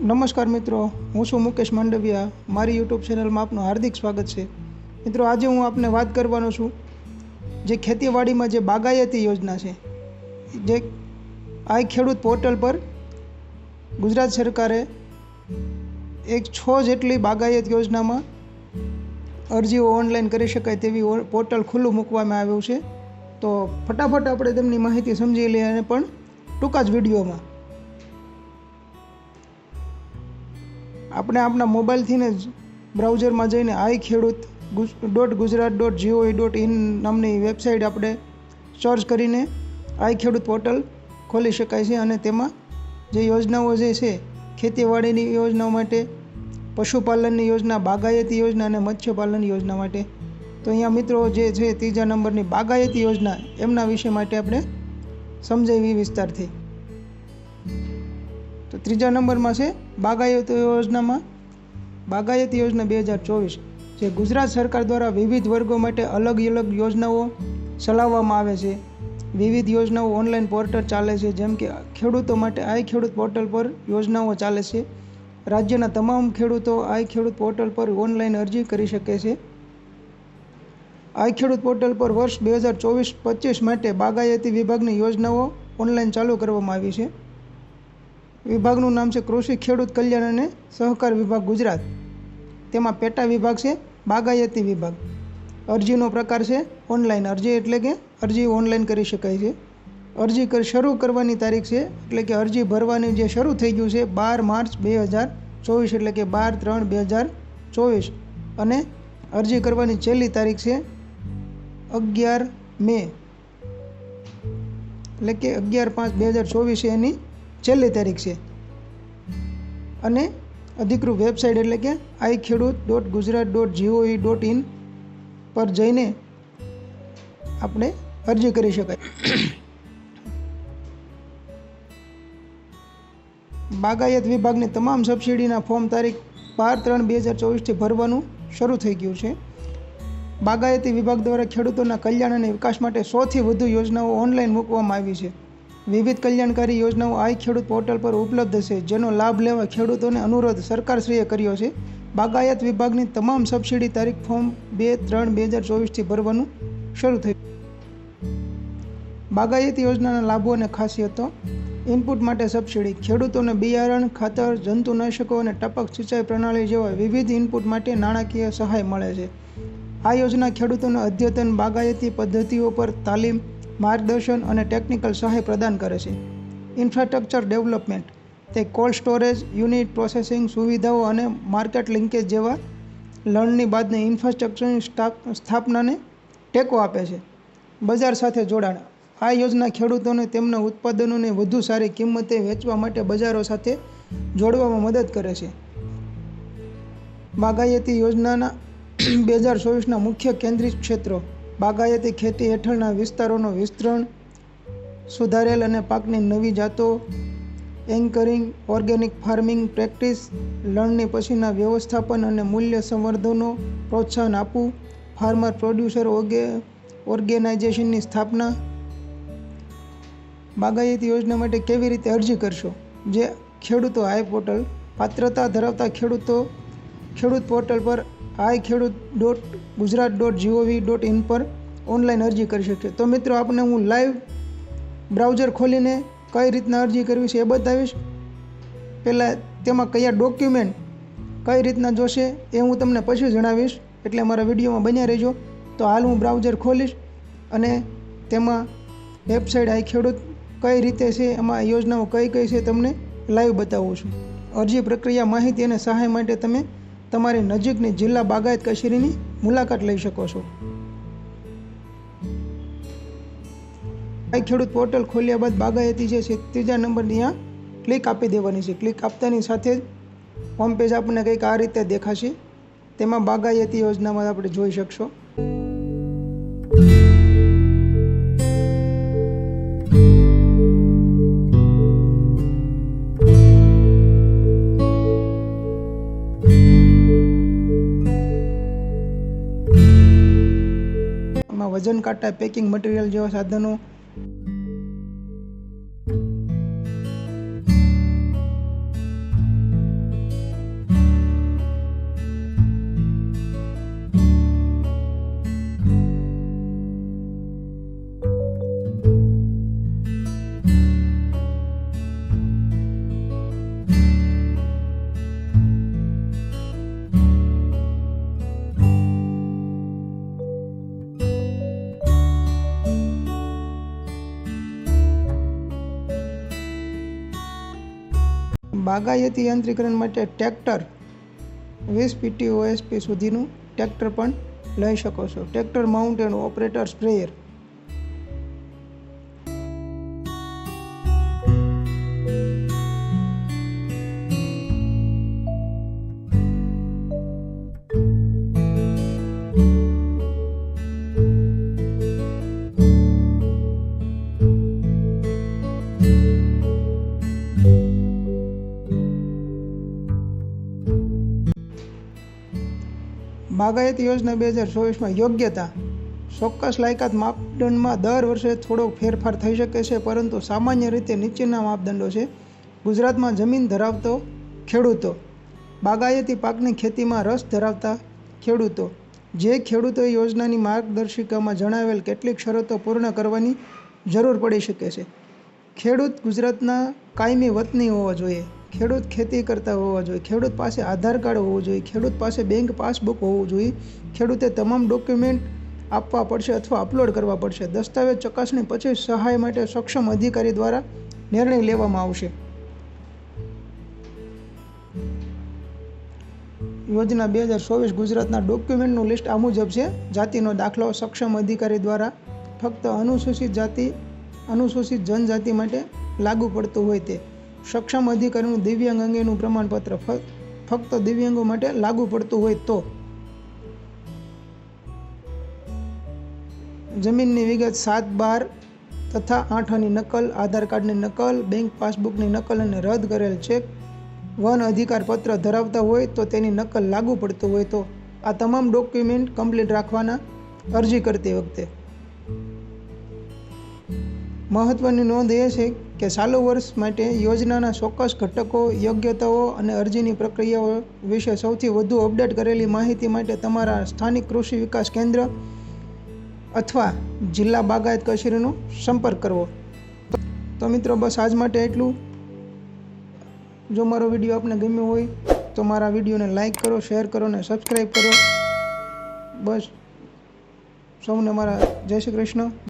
નમસ્કાર મિત્રો, હું છું મુકેશ માંડવિયા. મારી યુટ્યુબ ચેનલમાં આપનું હાર્દિક સ્વાગત છે. મિત્રો, આજે હું આપને વાત કરવાનો છું જે ખેતીવાડીમાં જે બાગાયતી યોજના છે, જે આઈ ખેડૂત પોર્ટલ પર ગુજરાત સરકારે 6 જેટલી બાગાયત યોજનામાં અરજીઓ ઓનલાઈન કરી શકાય તેવી પોર્ટલ ખુલ્લું મૂકવામાં આવ્યું છે. તો ફટાફટ આપણે તેમની માહિતી સમજી લઈએ, અને પણ ટૂંકા જ વિડીયોમાં. આપણે આપણા મોબાઈલથી જ બ્રાઉઝરમાં જઈને iKheduth.gujarat.gov.in નામની વેબસાઇટ આપણે સર્ચ કરીને આઈ ખેડૂત પોર્ટલ ખોલી શકાય છે. અને તેમાં જે યોજનાઓ જે છે, ખેતીવાડીની યોજનાઓ માટે, પશુપાલનની યોજના, બાગાયતી યોજના અને મત્સ્યપાલન યોજના માટે. તો અહીંયા મિત્રો જે છે 3જા નંબરની બાગાયતી યોજના, એમના વિષય માટે આપણે સમજાવી વિસ્તારથી. તો 3જા નંબરમાં છે બાગાયતી યોજનામાં બાગાયતી યોજના 2024, જે ગુજરાત સરકાર દ્વારા વિવિધ વર્ગો માટે અલગ અલગ યોજનાઓ ચલાવવામાં આવે છે. વિવિધ યોજનાઓ ઓનલાઈન પોર્ટલ ચાલે છે, જેમ કે ખેડૂતો માટે આઈ ખેડૂત પોર્ટલ પર યોજનાઓ ચાલે છે. રાજ્યના તમામ ખેડૂતો આઈ ખેડૂત પોર્ટલ પર ઓનલાઈન અરજી કરી શકે છે. આઈ ખેડૂત પોર્ટલ પર વર્ષ 2024-25 માટે બાગાયતી વિભાગની યોજનાઓ ઓનલાઈન ચાલુ કરવામાં આવી છે. વિભાગનું નામ છે કૃષિ ખેડૂત કલ્યાણ અને સહકાર વિભાગ ગુજરાત. તેમાં પેટા વિભાગ છે બાગાયતી વિભાગ. અરજીનો પ્રકાર છે ઓનલાઈન અરજી, એટલે કે અરજી ઓનલાઈન કરી શકાય છે. અરજી શરૂ કરવાની તારીખ છે, એટલે કે અરજી ભરવાની જે શરૂ થઈ ગયું છે 12 માર્ચ 2024, એટલે કે 12/3/2024. અને અરજી કરવાની છેલ્લી તારીખ છે 11 મે, એટલે કે 11/5/2024 એની છેલ્લી તારીખ છે. અને અધિકૃત વેબસાઇટ એટલે કે iKheduth.gujarat.gov.in પર જઈને આપણે અરજી કરી શકાય. બાગાયત વિભાગની તમામ સબસિડીના ફોર્મ તારીખ 12/3/2024થી ભરવાનું શરૂ થઈ ગયું છે. બાગાયતી વિભાગ દ્વારા ખેડૂતોના કલ્યાણ અને વિકાસ માટે 100થી વધુ યોજનાઓ ઓનલાઈન મૂકવામાં આવી છે. વિવિધ કલ્યાણકારી યોજનાઓ આઈ ખેડૂત પોર્ટલ પર ઉપલબ્ધ છે, જેનો લાભ લેવા ખેડૂતોને અનુરોધ સરકારશ્રીએ કર્યો છે. બાગાયત વિભાગની તમામ સબસિડી તારીખ ફોર્મ 2/3/2024થી ભરવાનું શરૂ થયું. બાગાયતી યોજનાના લાભો અને ખાસિયતો. ઇનપુટ માટે સબસિડી. ખેડૂતોને બિયારણ, ખાતર, જંતુનાશકો અને ટપક સિંચાઈ પ્રણાલી જેવા વિવિધ ઇનપુટ માટે નાણાકીય સહાય મળે છે. આ યોજના ખેડૂતોને અદ્યતન બાગાયતી પદ્ધતિઓ પર તાલીમ, માર્ગદર્શન અને ટેકનિકલ સહાય પ્રદાન કરે છે. Infrastructure development. તે કોલ્ડ સ્ટોરેજ યુનિટ, પ્રોસેસિંગ સુવિધાઓ અને માર્કેટ લિંકેજ જેવા લણણી બાદની ઇન્ફ્રાસ્ટ્રક્ચરની સ્થાપનાને ટેકો આપે છે. બજાર સાથે જોડાણ. આ યોજના ખેડૂતોને તેમના ઉત્પાદનોને વધુ સારી કિંમતે વેચવા માટે બજારો સાથે જોડવામાં મદદ કરે છે. બાગાયતી યોજનાના 2024ના મુખ્ય કેન્દ્રિત ક્ષેત્રો. બાગાયતી ખેતી હેઠળના વિસ્તારોનું વિસ્તરણ, સુધારેલ અને પાકની નવી જાતો, એન્કરિંગ, ઓર્ગેનિક ફાર્મિંગ પ્રેક્ટિસ, લણણી પછીના વ્યવસ્થાપન અને મૂલ્ય સંવર્ધનનો પ્રોત્સાહન આપવું, ફાર્મર પ્રોડ્યુસર ઓર્ગેનાઇઝેશનની સ્થાપના. બાગાયતી યોજના માટે કેવી રીતે અરજી કરશો? જે ખેડૂતો આઈ પોર્ટલ પાત્રતા ધરાવતા ખેડૂતો ખેડૂત પોર્ટલ પર iKheduth.gujarat.gov.in પર ઓનલાઈન અરજી કરી શકશે. તો મિત્રો, આપને હું લાઈવ બ્રાઉઝર ખોલીને કઈ રીતના અરજી કરવી છે એ બતાવીશ. પહેલાં તેમાં કયા ડોક્યુમેન્ટ કઈ રીતના જોશે એ હું તમને પછી જણાવીશ, એટલે મારા વિડીયોમાં બન્યા રહેજો. તો હાલ હું બ્રાઉઝર ખોલીશ અને તેમાં વેબસાઇટ આઈ ખેડૂત કઈ રીતે છે, એમાં યોજનાઓ કઈ કઈ છે તમને લાઈવ બતાવું છું. અરજી પ્રક્રિયા, માહિતી અને સહાય માટે તમે તમારી નજીકની જિલ્લા બાગાયત કચેરીની મુલાકાત લઈ શકો છો. આઈ ખેડૂત પોર્ટલ ખોલ્યા બાદ બાગાયતી જે છે 3જા નંબરની અહીંયા ક્લિક આપી દેવાની છે. ક્લિક આપતાની સાથે જ હોમ પેજ આપણને કંઈક આ રીતે દેખાશે. તેમાં બાગાયતી યોજનામાં આપણે જોઈ શકશો. વજન કાંટા, પેકિંગ મટીરિયલ જેવા સાધનો, બાગાયતી યાંત્રિકરણ માટે ટ્રેક્ટર 20 PTOSP સુધીનું ટ્રેક્ટર પણ લઈ શકો છો. Tractor mounted operator sprayer. બાગાયતી યોજના 2024માં યોગ્યતા. ચોક્કસ લાયકાત માપદંડમાં દર વર્ષે થોડો ફેરફાર થઈ શકે છે, પરંતુ સામાન્ય રીતે નીચેના માપદંડો છે. ગુજરાતમાં જમીન ધરાવતો ખેડૂતો, બાગાયતી પાકની ખેતીમાં રસ ધરાવતા ખેડૂતો, જે ખેડૂતોએ યોજનાની માર્ગદર્શિકામાં જણાવેલ કેટલીક શરતો પૂર્ણ કરવાની જરૂર પડી શકે છે. ખેડૂત ગુજરાતના કાયમી વતની હોવા જોઈએ. ખેડૂત ખેતી કરતા હોવા જોઈએ. ખેડૂત પાસે આધાર કાર્ડ હોવું જોઈએ. ખેડૂત પાસે બેંક પાસબુક હોવું જોઈએ. ખેડૂતે તમામ ડોક્યુમેન્ટ આપવા પડશે અથવા અપલોડ કરવા પડશે. દસ્તાવેજ ચકાસણી પછી સહાય માટે સક્ષમ અધિકારી દ્વારા નિર્ણય લેવામાં આવશે. યોજના 2024 ગુજરાતના ડોક્યુમેન્ટનું લિસ્ટ આ મુજબ છે. જાતિનો દાખલો સક્ષમ અધિકારી દ્વારા ફક્ત અનુસૂચિત જાતિ અનુસૂચિત જનજાતિ માટે લાગુ પડતું હોય તે. સક્ષમ અધિકારીનું દિવ્યાંગ અંગેનું પ્રમાણપત્ર ફક્ત દિવ્યાંગો માટે લાગુ પડતું હોય તો. જમીનની વિગત 7/12 તથા 8 નકલ, આધાર કાર્ડની નકલ, બેંક પાસબુકની નકલ અને રદ કરેલ ચેક, વન અધિકાર પત્ર ધરાવતા હોય તો તેની નકલ લાગુ પડતું હોય તો. આ તમામ ડોક્યુમેન્ટ કમ્પ્લીટ રાખવાના અરજી કરતી વખતે. મહત્વની નોંધ એ છે કે ચાલુ વર્ષ માટે યોજનાના ચોક્કસ ઘટકો, યોગ્યતાઓ અને અરજીની પ્રક્રિયાઓ વિશે સૌથી વધુ અપડેટ કરેલી માહિતી માટે તમારા સ્થાનિક કૃષિ વિકાસ કેન્દ્ર અથવા જિલ્લા બાગાયત કચેરીનો સંપર્ક કરવો. તો મિત્રો, બસ આજ માટે એટલું. જો મારો વિડીયો આપને ગમ્યો હોય તો મારા વિડીયોને લાઈક કરો, શેર કરો અને સબસ્ક્રાઈબ કરો. બસ સૌને મારા જય શ્રી કૃષ્ણ.